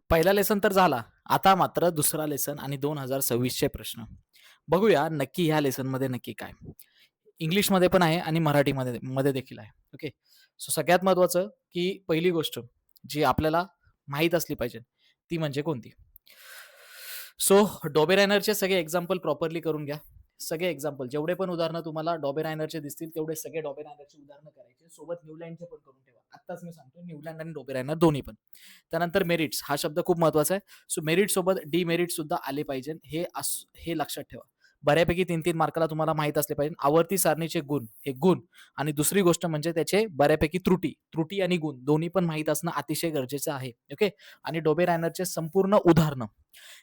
पहिला लेसन तर झाला. आता मात्र दुसरा लेसन आणि 2026 चे प्रश्न. बघूया नक्की ह्या लेसनमध्ये नक्की काय? इंग्लिशमध्ये पण आहे आणि मराठीमध्ये मध्ये देखील आहे. ओके. सो सगळ्यात महत्त्वाचं की पहिली गोष्ट जी आपल्याला माहीत असली पाहिजे, ती म्हणजे कोणती? सो डॉबेरायनरचे सगळे एक्झाम्पल प्रॉपरली करून घ्या. सगळे एक्झाम्पल जेवढे पण उदाहरणं तुम्हाला डॉबेरायनरचे दिसतील तेवढे सगळे डॉबेरायनरची उदाहरणं करायचे. सोबत न्यूलँडचे पण करून ठेवा. आत्ताच मी सांगतो न्यूलँड आणि डॉबेरायनर दोन्ही पण. त्यानंतर मेरिट्स हा शब्द खूप महत्वाचा आहे. सो मेरिट सोबत डीमेरिट सुद्धा आले पाहिजे. हे लक्षात ठेवा. बऱ्यापैकी 3-3 मार्काला तुम्हाला माहीत असले पाहिजे. आवर्ती सारणीचे गुण, हे गुण आणि दुसरी गोष्ट म्हणजे त्याचे बऱ्यापैकी त्रुटी. त्रुटी आणि गुण दोन्ही पण माहीत असणं अतिशय गरजेचं आहे. ओके. आणि डॉबेरायनरचे संपूर्ण उदाहरणं.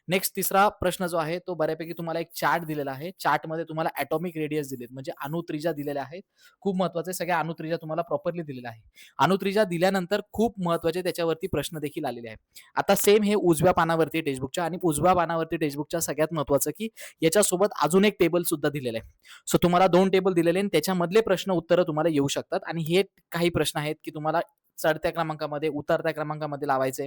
नेक्स्ट तिसरा प्रश्न जो आहे तो बऱ्यापैकी तुम्हाला एक चार्ट दिलेला आहे. चार्टमध्ये तुम्हाला ॲटॉमिक रेडियस दिलेत म्हणजे अणुत्रिज्या दिलेल्या आहेत. खूप महत्त्वाचे सगळ्या अणुत्रिज्या तुम्हाला प्रॉपरली दिलेल्या आहे. अणुत्रिज्या दिल्यानंतर खूप महत्त्वाचे त्याच्यावरती प्रश्न देखील आलेले आहेत. आता सेम हे उजव्या पानावरती टेक्स्टबुकच्या आणि उजव्या पानावरती टेक्स्टबुकच्या सगळ्यात महत्त्वाचं की याच्यासोबत अजून एक टेबल सुद्धा दिलेलं आहे. सो तुम्हाला 2 टेबल दिलेले आणि त्याच्यामधले प्रश्न उत्तरं तुम्हाला येऊ शकतात आणि हे काही प्रश्न आहेत की तुम्हाला चढत्या क्रमांकामध्ये, उतरत्या क्रमांकामध्ये लावायचे.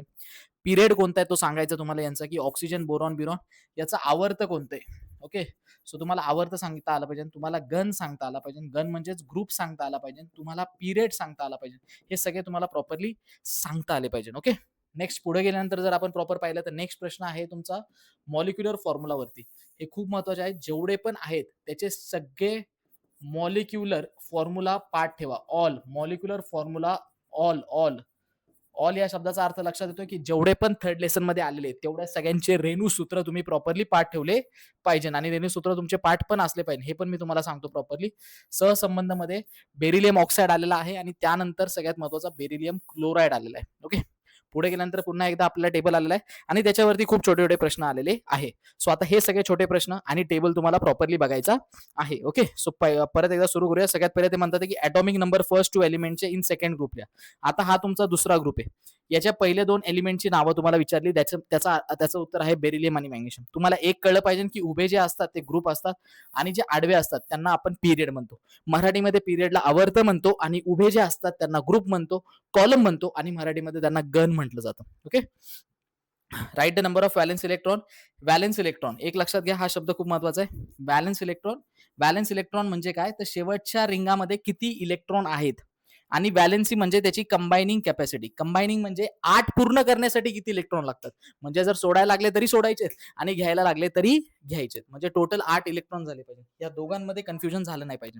पिरियड कोणता आहे तो सांगायचा तुम्हाला यांचा की ऑक्सिजन, बोरॉन, बिरॉन याचं आवर्त कोणतं आहे. ओके. सो तुम्हाला आवर्त सांगता आलं पाहिजे, तुम्हाला गण सांगता आला पाहिजे, गण म्हणजेच ग्रुप सांगता आला पाहिजे, तुम्हाला पिरियड सांगता आला पाहिजे. हे सगळे तुम्हाला प्रॉपरली सांगता आले पाहिजे. ओके. नेक्स्ट पुढे गेल्यानंतर जर आपण प्रॉपर पाहिलं तर नेक्स्ट प्रश्न आहे तुमचा मॉलिक्युलर फॉर्म्युलावरती. हे खूप महत्वाचे आहे. जेवढे पण आहेत त्याचे सगळे मॉलिक्युलर फॉर्म्युला पाठ ठेवा. All molecular formula all all all या शब्दाचा अर्थ लक्षात येतोय की जेवढे पण थर्ड लेसन मध्ये आलेले आहेत तेवढ्या सगळ्यांचे रेणूसूत्र तुम्ही प्रॉपरली पाठ ठेवले पाहिजे आणि रेणूसूत्र तुमचे पाठ पण असले पाहिजे. हे पण मी तुम्हाला सांगतो प्रॉपरली. सहसंबंधमध्ये बेरिलियम ऑक्साईड आलेला आहे आणि त्यानंतर सगळ्यात महत्वाचा बेरिलियम क्लोराईड आलेला आहे. ओके. पुढे गेल्यानंतर पुन्हा एकदा आपल्याला टेबल आलेला आहे आणि त्याच्यावरती खूप छोटे छोटे प्रश्न आलेले आहे. सो आता हे सगळे छोटे प्रश्न आणि टेबल तुम्हाला प्रॉपरली बघायचा आहे. ओके. सो परत एकदा सुरू करूया. सगळ्यात पहिले ते म्हणतात की ॲटॉमिक नंबर फर्स्ट 2 एलिमेंटचे इन सेकंड ग्रुप लिहा. आता हा तुमचा दुसरा ग्रुप आहे. याच्या पहिले 2 एलिमेंटची नावं तुम्हाला विचारली. त्याचं उत्तर आहे बेरिलियम आणि मॅग्नेशियम. तुम्हाला एक कळलं पाहिजे की उभे जे असतात ते ग्रुप असतात आणि जे आडवे असतात त्यांना आपण पिरियड म्हणतो. मराठीमध्ये पिरियडला आवर्त म्हणतो आणि उभे जे असतात त्यांना ग्रुप म्हणतो, कॉलम म्हणतो आणि मराठीमध्ये त्यांना गण म्हटलं जातं. Okay. Write the number of valence electron. Valence electron एक लक्षात घ्या, हा शब्द खूप महत्वाचा आहे. Valence electron. व्हॅलेन्स इलेक्ट्रॉन म्हणजे काय तर शेवटच्या रिंगामध्ये किती इलेक्ट्रॉन आहेत आणि व्हॅलेन्सी म्हणजे त्याची कंबायनिंग कॅपॅसिटी. कंबायनिंग म्हणजे 8 पूर्ण करण्यासाठी किती इलेक्ट्रॉन लागतात. म्हणजे जर सोडायला लागले तरी सोडायचे आणि घ्यायला लागले तरी घ्यायचे. म्हणजे टोटल 8 इलेक्ट्रॉन झाले पाहिजे. या दोघांमध्ये कन्फ्युजन झालं नाही पाहिजे.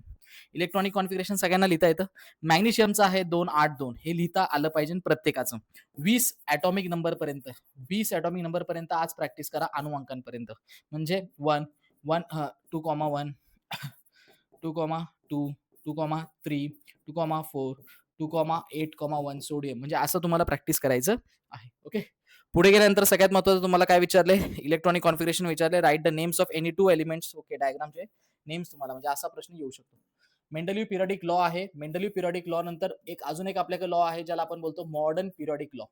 इलेक्ट्रॉनिक कॉन्फिगरेशन सगळ्यांना लिहिता येतं. मॅग्नेशियमचं आहे 282 हे लिहिता आलं पाहिजे प्रत्येकाचं. 20 ॲटॉमिक नंबर पर्यंत 20 ॲटॉमिक नंबर पर्यंत आज प्रॅक्टिस करा अणुअंकांपर्यंत. म्हणजे 1 1 2,1 2,2 2,3 2,4 2,8,1 सोडियम म्हणजे असं तुम्हाला प्रॅक्टिस करायचं आहे. ओके. पुढे गेल्यानंतर सगळ्यात महत्त्वाचं तुम्हाला काय विचारले इलेक्ट्रॉनिक कॉन्फिगरेशन विचारले. Write the names of any 2 elements. Okay. डायग्रामचे नेम्स तुम्हाला म्हणजे असा प्रश्न येऊ शकतो. मेंडलीव पिरियडिक लॉ आहे. मेंडलीव पिरियडिक लॉ नंतर अजून एक आपल्याकडे लॉ आहे ज्याला आपण बोलतो modern periodic law.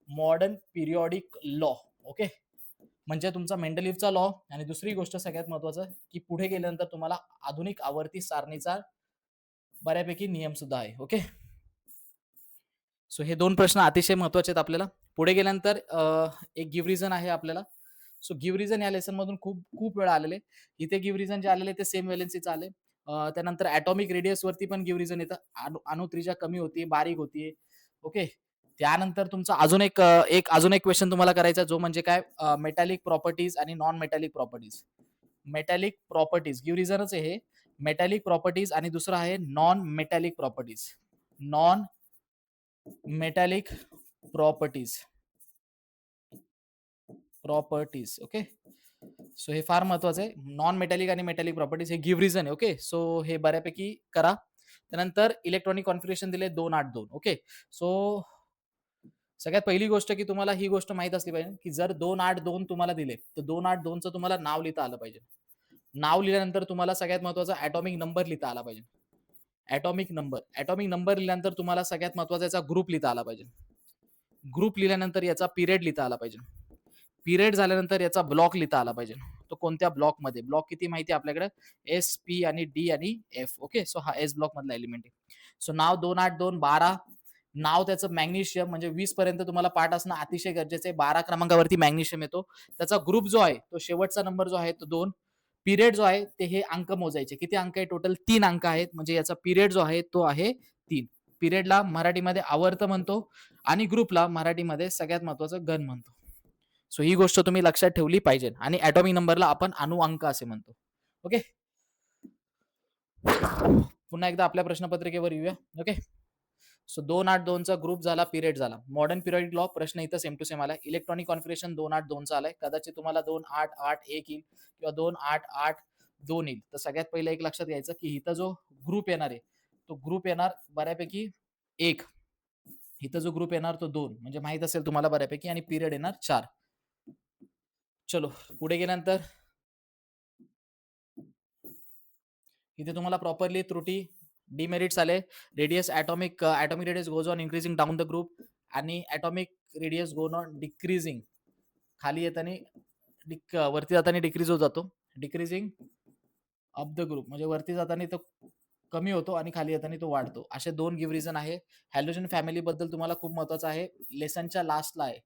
Modern periodic law. Okay. म्हणजे तुमचा मेंडलीवचा लॉ आणि दुसरी गोष्ट सगळ्यात महत्वाचं की पुढे गेल्यानंतर तुम्हाला आधुनिक आवर्ती सारणीचा बऱ्यापैकी नियम सुद्धा आहे. ओके. सो हे 2 प्रश्न अतिशय महत्वाचे आहेत आपल्याला. पुढे गेल्यानंतर एक गिव्ह रिझन आहे आपल्याला. सो गिव्ह रिझन या लेसन मधून खूप खूप वेळा आलेले. इथे गिव्ह रिझन जे आलेले ते सेम व्हॅलेन्सीचे आले. त्यानंतर ॲटॉमिक रेडियस वरती पण गिव्ह रिझन येतं. अणुत्रिज्या कमी होती, बारीक होती. ओके. त्यानंतर तुमचा अजून एक क्वेश्चन तुम्हाला करायचा जो म्हणजे काय मेटॅलिक प्रॉपर्टीज आणि non metallic properties. Metallic properties give रिझनच आहे हे. मेटॅलिक प्रॉपर्टीज आणि दुसरं आहे non metallic properties. Non metallic properties. Properties. Okay. So हे फार महत्वाचं आहे. नॉन मेटॅलिक आणि मेटॅलिक प्रॉपर्टीज हे गिव्ह रिझन आहे. ओके. सो हे बऱ्यापैकी करा. त्यानंतर इलेक्ट्रॉनिक कॉन्फिगरेशन दिले 282. ओके. सो सगळ्यात पहिली गोष्ट की तुम्हाला ही गोष्ट माहित असली पाहिजे की जर 282 तुम्हाला दिले तर 282चं तुम्हाला नाव लिहिता आलं पाहिजे. नाव लिहिल्यानंतर तुम्हाला सगळ्यात महत्वाचा ॲटॉमिक नंबर लिहिता आला पाहिजे. Atomic number. ॲटॉमिक नंबर लिहिल्यानंतर तुम्हाला सगळ्यात महत्वाचा याचा ग्रुप लिहिता आला पाहिजे. ग्रुप लिहिल्यानंतर याचा पिरियड लिहिता आला पाहिजे. पिरियड झाल्यानंतर याचा ब्लॉक लिहिता आला पाहिजे. तो कोणत्या ब्लॉकमध्ये ब्लॉक किती माहिती आहे आपल्याकडे एस पी आणि डी आणि एफ. ओके. सो हा एस ब्लॉक मधला एलिमेंट आहे. सो नाव 282 12 नाव त्याचं मॅग्नेशियम, म्हणजे 20 पर्यंत तुम्हाला पाठ असणं अतिशय गरजेचं आहे. 12 क्रमांकावरती मॅग्नेशियम येतो. त्याचा ग्रुप जो आहे तो शेवटचा नंबर जो आहे तो 2. पिरियड जो आहे ते हे अंक मोजायचे. किती अंक आहे टोटल? 3 अंक आहेत. म्हणजे याचा पिरियड जो आहे तो आहे 3. पिरियडला मराठीमध्ये आवर्त म्हणतो आणि ग्रुपला मराठीमध्ये सगळ्यात महत्वाचं घन म्हणतो. सो ही गोष्ट तुम्ही लक्षात ठेवली पाहिजे. आणि ॲटॉमिक नंबरला आपण अणु अंक असे म्हणतो. ओके. पुन्हा एकदा आपल्या प्रश्नपत्रिकेवर येऊया. ओके. सो 282 चा ग्रुप झाला, पिरियड झाला. मॉडर्न पिरियडिक लॉ प्रश्न इथं सेम टू सेम आलाय. इलेक्ट्रॉनिक कॉन्फिगरेशन 282 चा आलाय. कदाचित तुम्हाला 2881 येईल किंवा 2882 येईल. तर सगळ्यात पहिलं एक लक्षात घ्यायचं की इथं जो ग्रुप येणार आहे तो ग्रुप येणार बऱ्यापैकी 1. इथं जो ग्रुप येणार तो 2, म्हणजे माहित असेल तुम्हाला बऱ्यापैकी, आणि पिरियड येणार 4. चलो पुढे गेल्यानंतर इथे तुम्हाला प्रॉपरली त्रुटी डिमेरिट्स आले. Radius atomic radius goes on increasing down the group, आणि ॲटॉमिक रेडियस गोन ऑन डिक्रीजिंग, खाली येताना वरती जाताना डिक्रीज होत जातो. डिक्रीजिंग ऑफ द ग्रुप म्हणजे वरती जाताना तो कमी होतो आणि खाली येताना तो वाढतो. असे 2 गिव्ह रिझन आहे. हॅलोजन फॅमिली बद्दल तुम्हाला खूप महत्वाचं आहे. लेसनच्या लास्टला आहे.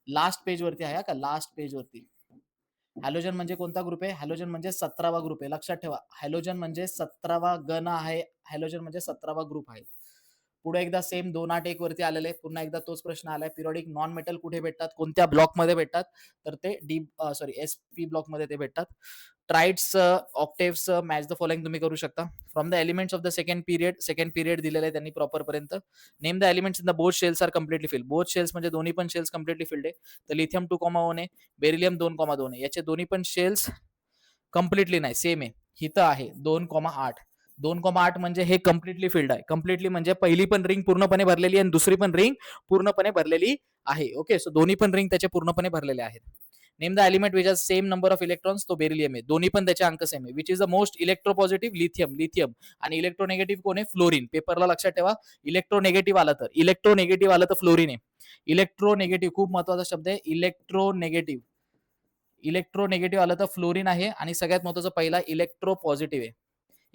लास्ट पेज वरती आहे का, लास्ट पेज वरती. हॅलोजन म्हणजे कोणता ग्रुप आहे? हॅलोजन म्हणजे 17वा ग्रुप आहे. लक्षात ठेवा. हॅलोजन म्हणजे 17वा गण आहे. हॅलोजन म्हणजे 17वा ग्रुप आहे. पुढे एकदा सेम 281 वरती आलेले आहे. पुन्हा एकदा तोच प्रश्न आलाय. पिरियडिक नॉन मेटल कुठे भेटतात? कोणत्या ब्लॉकमध्ये भेटतात? तर ते SP ब्लॉकमध्ये ते भेटतात. Triads, octaves, match the following तुम्ही करू शकता. From the elements of the second period दिलेलं आहे त्यांनी प्रॉपर पर्यंत. Name the elements in the both shells are completely filled. Both shells म्हणजे दोन्ही पण शेल्स कम्प्लिटली फिल्ड आहे. तर लिथियम 2,1 आहे, बेरिलियम 2,2 आहे. याचे दोन्ही पण शेल्स कम्प्लिटली नाही, सेम आहे. हिथं आहे 2,8. 2,8 म्हणजे हे कम्प्लिटली फिल्ड आहे. कम्प्लिटली म्हणजे पहिली पण रिंग पूर्णपणे भरलेली आहे आणि दुसरी पण रिंग पूर्णपणे भरलेली आहे. ओके. सो दोन्ही पण रिंग त्याचे पूर्णपणे भरलेले आहेत. Name the element which has same number of electrons, तो बेरिलियम आहे. दोन्ही पण त्याचे अंक सेम आहे. Which is the most electropositive? Lithium. आणि इलेक्ट्रोनेगेटिव्ह कोण आहे? फ्लोरीन. पेपरला लक्षात ठेवा. इलेक्ट्रोनेगेटिव्ह आलं तर फ्लोरीन आहे. इलेक्ट्रोनेगेटिव्ह खूप महत्वाचा शब्द आहे. इलेक्ट्रोनेगेटिव्ह आलं तर फ्लोरीन आहे. आणि सगळ्यात महत्वाचं पहिला इलेक्ट्रो पॉझिटिव्ह आहे.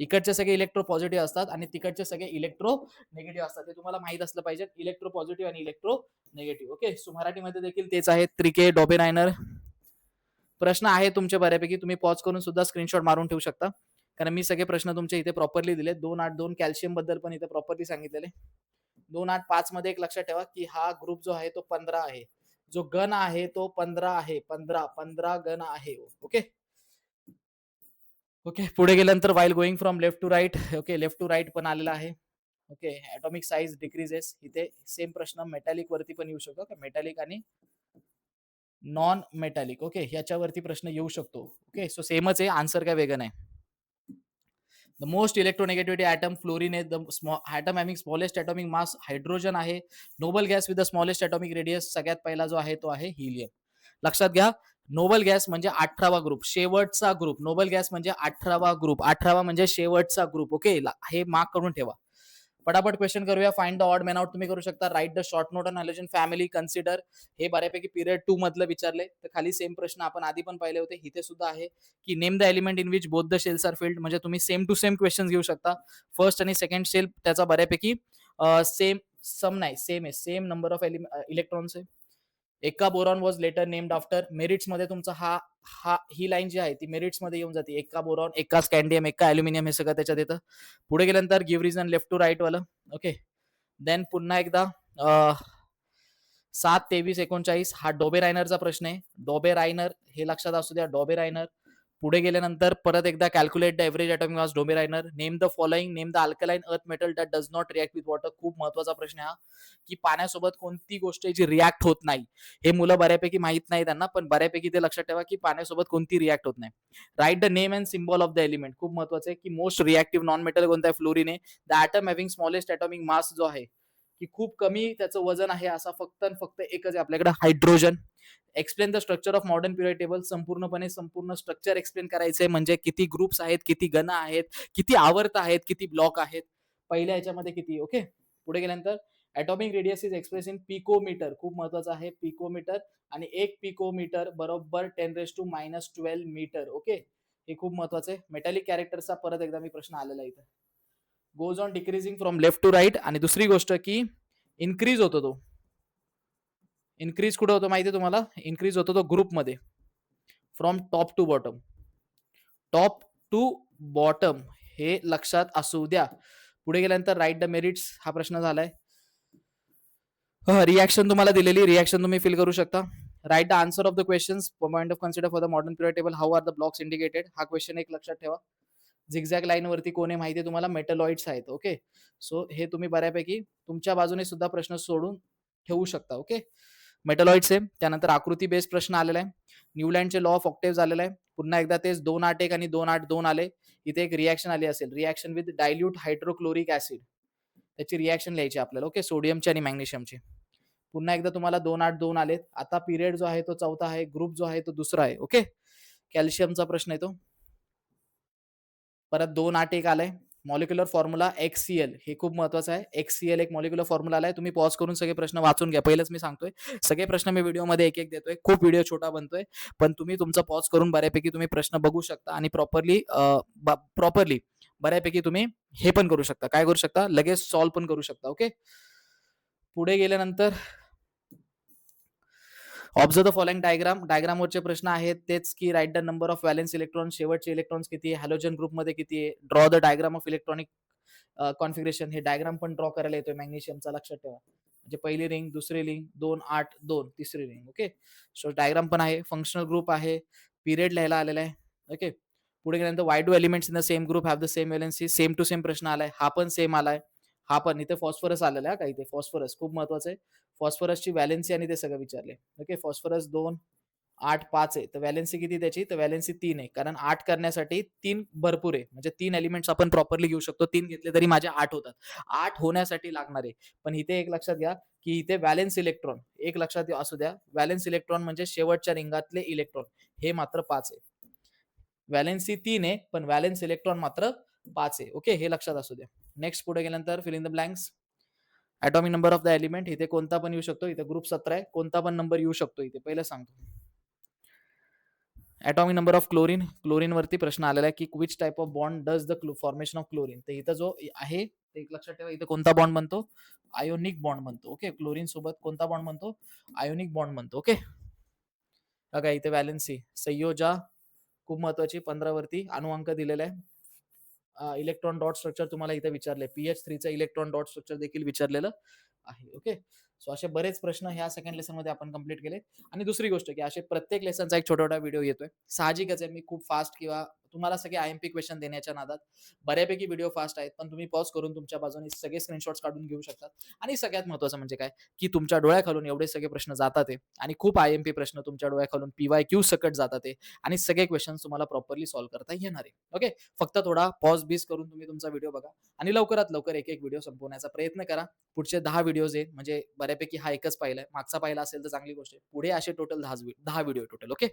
इकडचे सगळे इलेक्ट्रो पॉझिटिव्ह असतात आणि तिकडचे सगळे इलेक्ट्रो निगेटिव्ह असतात. हे तुम्हाला माहित असलं पाहिजे. इलेक्ट्रो पॉझिटिव्ह आणि इलेक्ट्रो निगेटिव्ह. ओके. सो मराठीमध्ये देखील तेच आहे. त्रिके, डॉबेरायनर. प्रश्न आहे तुमचे बऱ्यापैकी. तुम्ही पॉज करून सुद्धा स्क्रीनशॉट मारून ठेवू शकता, कारण मी सगळे प्रश्न तुमचे इथे प्रॉपरली दिले. 282 कॅल्शियम बद्दल पण इथे प्रॉपरली सांगितलेले. 285 मध्ये एक लक्षात ठेवा की हा ग्रुप जो आहे तो 15 आहे. जो गण आहे तो 15 आहे. 15 गण आहे. ओके. ओके. पुढे गेल्यानंतर while going from left to right. Okay. Left to right पण आलेला आहे. ओके. Atomic size decreases. इथे सेम प्रश्न मेटॅलिक वरती पण येऊ शकतो. मेटॅलिक आणि नॉन मेटॅलिक. ओके. ह्याच्यावरती प्रश्न येऊ शकतो. ओके. सो सेमच आहे. आन्सर काय वेगळं नाही. The most electronegativity atom fluorine आहे. The atom having smallest atomic mass hydrogen आहे. Noble gas with the smallest atomic radius सगळ्यात पहिला जो आहे तो आहे हिलियम. लक्षात घ्या. नोबल गॅस म्हणजे 18वा ग्रुप, शेवटचा ग्रुप. नोबल गॅस म्हणजे 18वा ग्रुप. 18वा म्हणजे शेवटचा ग्रुप. ओके. हे मार्क करून ठेवा. पटापट क्वेश्चन करूया. Find the odd man out तुम्ही करू शकता. Write the short note on halogen family consider. हे बऱ्यापैकी पिरियड 2 मधलं विचारले. तर खाली सेम प्रश्न आपण आधी पण पाहिले होते. इथे सुद्धा आहे की name the element in which both the shells are filled. म्हणजे तुम्ही सेम टू सेम क्वेश्चन घेऊ शकता. फर्स्ट आणि सेकंड शेल त्याचा बऱ्यापैकी सेम आहे. सेम नंबर ऑफ इलेक्ट्रॉन्स आहे. एका boron was later named after. Merits मध्ये तुमचा ही लाईन जी आहे ती मेरिट्स मध्ये येऊन जाते. एका बोरॉन, एका स्कॅन्डियम, एका अल्युमिनियम, हे सगळं त्याच्यात येतं. पुढे गेल्यानंतर give reason left to right वाला. ओके. देन पुन्हा एकदा 7, 23, 39 हा डॉबेरायनरचा प्रश्न आहे. डॉबेरायनर हे लक्षात असू द्या. डॉबेरायनर. पुढे गेल्यानंतर परत एकदा calculate the average atomic mass. Dobereiner. Name the following. Name the alkaline earth metal that does not react with water. खूप महत्वाचा प्रश्न आहे हा, की पाण्यासोबत कोणती गोष्ट जी रिॲक्ट होत नाही. हे मुलं बऱ्यापैकी माहित नाही त्यांना, पण बऱ्यापैकी ते लक्षात ठेवा की पाण्यासोबत कोणती रिॲक्ट होत नाही. Write the name and symbol of the element. खूप महत्वाचं आहे की मोस्ट रिॲक्टिव्ह नॉन मेटल कोणता आहे? फ्लोरीन आहे. The atom having smallest atomic mass जो आहे की खूप कमी त्याचं वजन आहे असा फक्त आणि फक्त एकच आहे आपल्याकडे, hydrogen. Explain the structure of modern period table. संपूर्ण स्ट्रक्चर एक्सप्लेन करायचंय, म्हणजे किती ग्रुप्स आहेत, किती गण आहेत, किती आवर्त आहेत, किती ब्लॉक आहेत, पहिल्या ह्याच्यामध्ये किती. ओके. पुढे गेल्यानंतर atomic radius is express in picometer. खूप महत्वाचं आहे पिकोमीटर. आणि 1 पिकोमीटर बरोबर 10⁻12 मीटर. ओके. हे खूप महत्वाचं आहे. मेटॅलिक कॅरेक्टरचा परत एकदा मी प्रश्न आलेला इथे. Goes on decreasing from left to right. आणि दुसरी गोष्ट की इन्क्रीज होतो तो. इन्क्रीज कुठे होतो माहिती आहे तुम्हाला? इन्क्रीज होतो तो ग्रुपमध्ये. From top to bottom. Top to bottom हे लक्षात असू द्या. पुढे गेल्यानंतर राईट द मेरिट्स हा प्रश्न झालाय. रिॲक्शन तुम्हाला दिलेली, रिॲक्शन तुम्ही फिल करू शकता. Write the answer of the questions point of consider for the modern period table. How are the blocks indicated. हा क्वेश्चन एक लक्षात ठेवा. झिगझॅग लाईन वरती कोण आहे माहिती आहे तुम्हाला? मेटलॉइड्स आहेत. ओके, सो हे तुम्ही बऱ्यापैकी तुमच्या बाजूने सुद्धा प्रश्न सोडून ठेवू शकता. ओके, मेटलॉइड्स आहे. त्यानंतर आकृती बेस्ड प्रश्न आलेला आहे. न्यूलँडचे लॉ ऑफ ऑक्टेव्ह झालेला आहे. पुन्हा एकदा तेच 281 आणि 282 आले. इथे एक रिॲक्शन आली असेल, reaction with dilute hydrochloric acid. त्याची रिॲक्शन लिहायची आपल्याला. ओके, सोडियमची आणि मॅग्नेशियमची. पुन्हा एकदा तुम्हाला 282 आलेत. आता पिरियड जो आहे तो चौथा आहे, ग्रुप जो आहे तो दुसरा आहे. ओके, कॅल्शियमचा प्रश्न येतो. परत 281 आलाय. मॉलिक्युलर फॉर्म्युला XCl हे खूप महत्वाचं आहे. XCl एक मॉलिक्युलर फॉर्म्युला आलाय. तुम्ही पॉज करून सगळे प्रश्न वाचून घ्या. पहिलेच मी सांगतोय, सगळे प्रश्न मी व्हिडिओमध्ये एक एक देतोय. खूप व्हिडिओ छोटा बनतोय, पण तुम्ही तुमचा पॉज करून बऱ्यापैकी तुम्ही प्रश्न बघू शकता आणि प्रॉपरली बऱ्यापैकी तुम्ही हे पण करू शकता. काय करू शकता? लगेच सॉल्व्ह पण करू शकता. ओके, पुढे गेल्यानंतर ऑब्झर्व द फॉलोइंग डायग्राम. डायग्रामवरचे प्रश्न आहेत तेच की write the number of valence electron, शेवटचे इलेक्ट्रॉन्स किती आहे, हॅलोजन ग्रुपमध्ये किती आहे, draw the diagram of electronic configuration. हे डायग्राम पण ड्रॉ करायला येतोय मॅग्नेशियमचा, लक्षात ठेवा. म्हणजे पहिली रिंग, दुसरी रिंग, 2 8 2, तिसरी रिंग. ओके, सो डायग्राम पण आहे, फंक्शनल ग्रुप आहे, पिरियड लिहायला आलेला आहे. ओके, पुढे गेल्यानंतर why do elements in the same group have the same valency. Same to same प्रश्न आलाय. हा पण सेम आलाय. हा पण इथे फॉस्फरस आलेला आहे. का इथे फॉस्फरस खूप महत्वाचं आहे. फॉस्फरसची व्हॅलेन्सी आणि ते सगळं विचारले. ओके, फॉस्फरस 2 8 5 आहे, तर व्हॅलेन्सी किती त्याची? तर व्हॅलेन्सी 3 आहे, कारण 8 करण्यासाठी 3 भरपूर आहे. म्हणजे 3 एलिमेंट्स आपण प्रॉपरली घेऊ शकतो. 3 घेतले तरी माझे 8 होतात. 8 होण्यासाठी लागणार आहे. पण इथे एक लक्षात घ्या की इथे व्हॅलेन्स इलेक्ट्रॉन एक लक्षात असू द्या. व्हॅलेन्स इलेक्ट्रॉन म्हणजे शेवटच्या रिंगातले इलेक्ट्रॉन, हे मात्र 5 आहे. व्हॅलेन्सी 3 आहे, पण व्हॅलेन्स इलेक्ट्रॉन मात्र 5 आहे. ओके, हे लक्षात असू द्या. नेक्स्ट पुढे गेल्यानंतर fill in the blanks. Atomic number of the element. इथे कोणता पण येऊ शकतो. इथे ग्रुप 17 आहे, कोणता पण नंबर येऊ शकतो. इथे पहिलं सांगतो. Atomic number of chlorine. Chlorine वरती प्रश्न आलेला आहे की which type of bond does the formation of chlorine. तर इथं जो आहे ते एक लक्षात ठेवा. इथं कोणता बॉन्ड बनतो? आयोनिक बॉन्ड बनतो. ओके, क्लोरीन सोबत कोणता बॉन्ड बनतो? आयोनिक बॉन्ड बनतो. ओके, बघा इथे व्हॅलेन्सी संयोजा खूप महत्वाची. 15 वरती अनुअंक दिलेला आहे. इलेक्ट्रॉन डॉट स्ट्रक्चर तुम्हाला इथे विचारले. PH3चं इलेक्ट्रॉन डॉट स्ट्रक्चर देखील विचारलेलं आहे. ओके, सो असे बरेच प्रश्न ह्या सेकंड लेसन मध्ये आपण कंप्लीट केले. आणि दुसरी गोष्ट की असे प्रत्येक लेसनचा एक छोटा छोटा व्हिडिओ येतोय. साहजिकच आहे, मी खूप फास्ट किंवा तुम्हाला सगळे IMP क्वेश्चन देण्याच्या नादात बऱ्यापैकी व्हिडिओ फास्ट आहेत, पण तुम्ही पॉज करून तुमच्या बाजूने सगळे स्क्रीनशॉट्स काढून घेऊ शकतात. आणि सगळ्यात महत्त्वाचं म्हणजे काय की तुमच्या डोळ्याखालून एवढे सगळे प्रश्न जातात आहे आणि खूप IMP प्रश्न तुमच्या डोळ्याखालून PYQ सकट जातात आहे आणि सगळे क्वेश्चन तुम्हाला प्रॉपरली सॉल्व्ह करता येणार आहे. ओके, फक्त थोडा पॉज बीज करून तुम्ही तुमचा व्हिडिओ बघा आणि लवकरात लवकर एक एक व्हिडिओ संपवण्याचा प्रयत्न करा. पुढचे 10 व्हिडिओज आहे, म्हणजे बऱ्यापैकी हा एकच पाहिलाय. मागचा पाहिला असेल तर चांगली गोष्ट आहे. पुढे असे टोटल 10 व्हिडिओ टोटल. ओके,